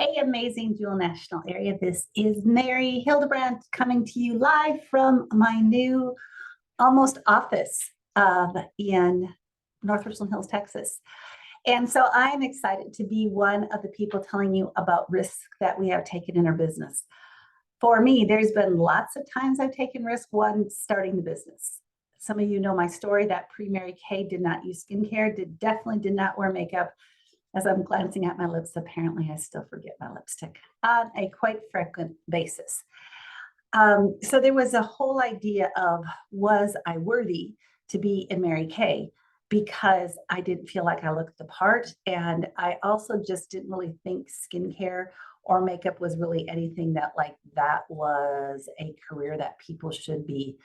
Hey, amazing Dual National Area. This is Mary Hildebrandt coming to you live from my new almost office in North Richland Hills, Texas. And so I'm excited to be one of the people telling you about risks that we have taken in our business. For me, there's been lots of times I've taken risk. One, starting the business. Some of you know my story that pre-Mary Kay did not use skincare, definitely did not wear makeup. As I'm glancing at my lips, apparently I still forget my lipstick on a quite frequent basis. So there was a whole idea of, was I worthy to be in Mary Kay? Because I didn't feel like I looked the part. And I also just didn't really think skincare or makeup was really anything that was a career that people should be,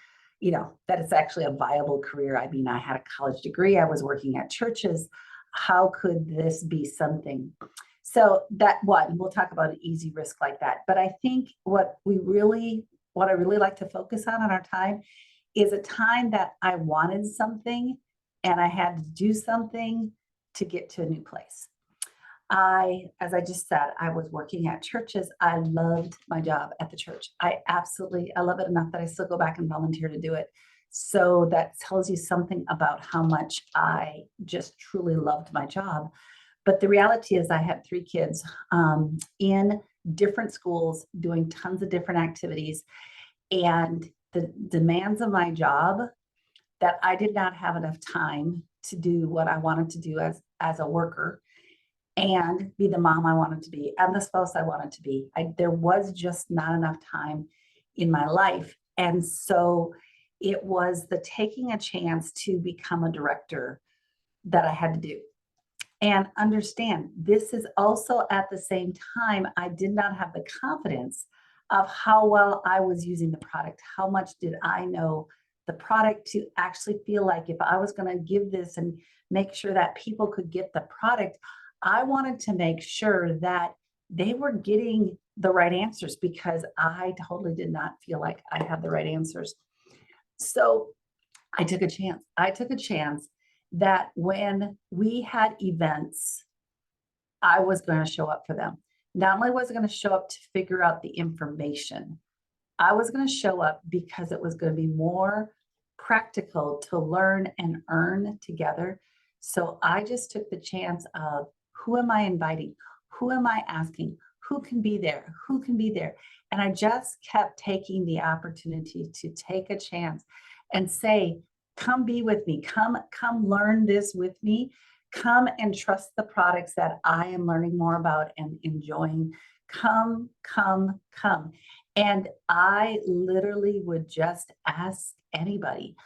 that it's actually a viable career. I mean, I had a college degree, I was working at churches. How could this be something? So that one, we'll talk about an easy risk like that. But I think what I really like to focus on in our time is a time that I wanted something and I had to do something to get to a new place. As I just said, I was working at churches. I loved my job at the church. I love it enough that I still go back and volunteer to do it. So that tells you something about how much I just truly loved my job. But the reality is I had 3 kids in different schools doing tons of different activities. And the demands of my job, that I did not have enough time to do what I wanted to do as a worker and be the mom I wanted to be and the spouse I wanted to be. There was just not enough time in my life. And so it was the taking a chance to become a director that I had to do. And understand, this is also at the same time, I did not have the confidence of how well I was using the product. How much did I know the product to actually feel like if I was going to give this and make sure that people could get the product, I wanted to make sure that they were getting the right answers because I totally did not feel like I had the right answers. So I took a chance. I took a chance that when we had events, I was going to show up for them. Not only was I going to show up to figure out the information, I was going to show up because it was going to be more practical to learn and earn together. So I just took the chance of, who am I inviting? Who am I asking? Who can be there? Who can be there? And I just kept taking the opportunity to take a chance and say, come be with me. Come learn this with me. Come and trust the products that I am learning more about and enjoying. Come. And I literally would just ask anybody.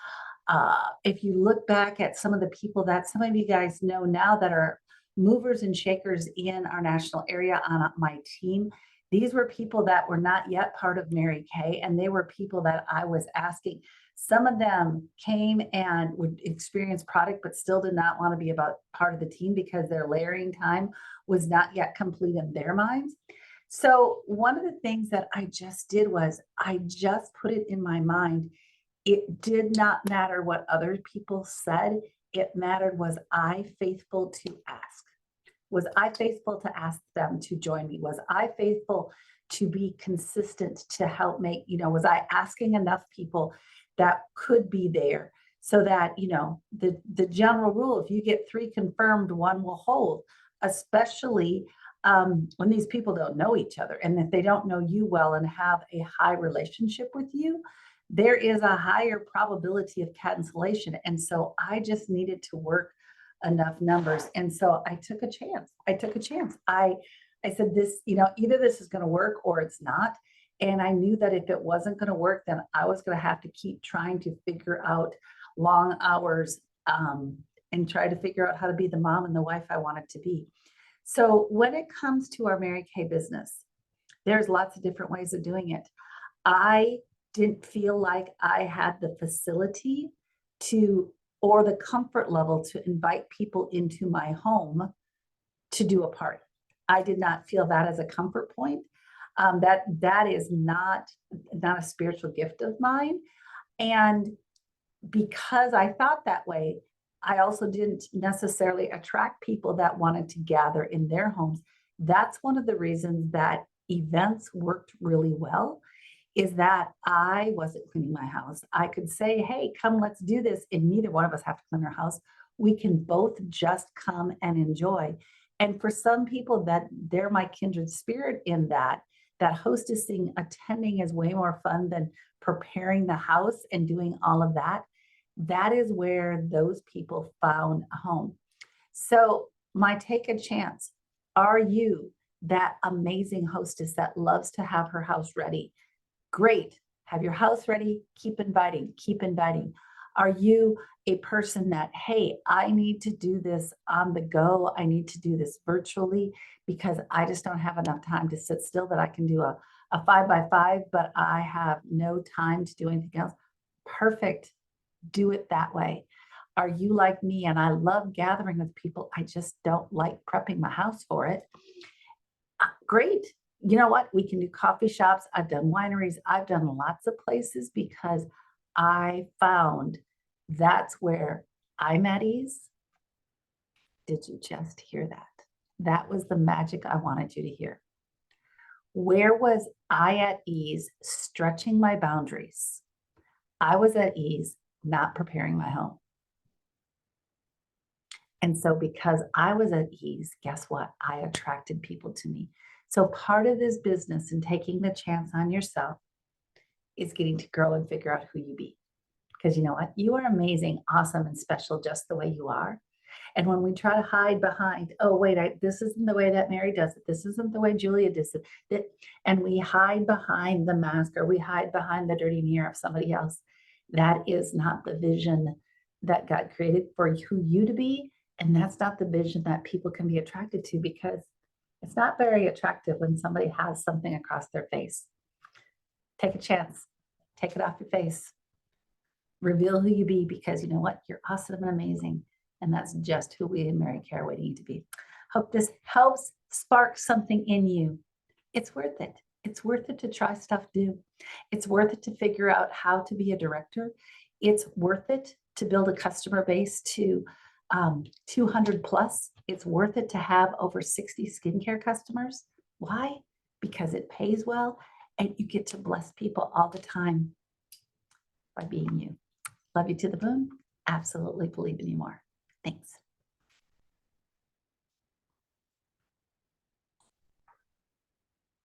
If you look back at some of the people that some of you guys know now that are movers and shakers in our national area on my team, these were people that were not yet part of Mary Kay, and they were people that I was asking. Some of them came and would experience product, but still did not want to be part of the team because their layering time was not yet complete in their minds. So one of the things that I just did was I just put it in my mind. It did not matter what other people said. It mattered, was I faithful to ask? Was I faithful to ask them to join me? Was I faithful to be consistent to help make, was I asking enough people that could be there so that, the general rule, if you get 3 confirmed, 1 will hold, especially when these people don't know each other. And if they don't know you well and have a high relationship with you, there is a higher probability of cancellation. And so I just needed to work enough numbers. And so I took a chance. I said, this, either this is going to work or it's not. And I knew that if it wasn't going to work, then I was going to have to keep trying to figure out long hours and try to figure out how to be the mom and the wife I wanted to be. So when it comes to our Mary Kay business, there's lots of different ways of doing it. I didn't feel like I had the facility or the comfort level to invite people into my home to do a party. I did not feel that as a comfort point. That is not a spiritual gift of mine. And because I thought that way, I also didn't necessarily attract people that wanted to gather in their homes That's one of the reasons that events worked really well, is that I wasn't cleaning my house. I could say, hey, come, let's do this. And neither one of us have to clean our house. We can both just come and enjoy. And for some people, that they're my kindred spirit in that, that hostessing, attending is way more fun than preparing the house and doing all of that. That is where those people found a home. So my take a chance, are you that amazing hostess that loves to have her house ready? Great. Have your house ready. Keep inviting. Keep inviting. Are you a person that, hey, I need to do this on the go. I need to do this virtually because I just don't have enough time to sit still, that I can do a 5x5, but I have no time to do anything else. Perfect. Do it that way. Are you like me? And I love gathering with people. I just don't like prepping my house for it. Great. You know what? We can do coffee shops. I've done wineries. I've done lots of places because I found that's where I'm at ease. Did you just hear that? That was the magic I wanted you to hear. Where was I at ease stretching my boundaries? I was at ease not preparing my home. And so because I was at ease, guess what? I attracted people to me. So part of this business and taking the chance on yourself is getting to grow and figure out who you be. Because you know what? You are amazing, awesome, and special just the way you are. And when we try to hide behind, oh, wait, this isn't the way that Mary does it. This isn't the way Julia does it. And we hide behind the mask, or we hide behind the dirty mirror of somebody else. That is not the vision that God created for who you to be. And that's not the vision that people can be attracted to, because it's not very attractive when somebody has something across their face. Take a chance. Take it off your face. Reveal who you be, because you know what? You're awesome and amazing. And that's just who we in Mary Care waiting to be. Hope this helps spark something in you. It's worth it. It's worth it to try stuff new. It's worth it to figure out how to be a director. It's worth it to build a customer base to 200 plus. It's worth it to have over 60 skincare customers. Why? Because it pays well and you get to bless people all the time by being you. Love you to the moon. Absolutely believe in you more. Thanks.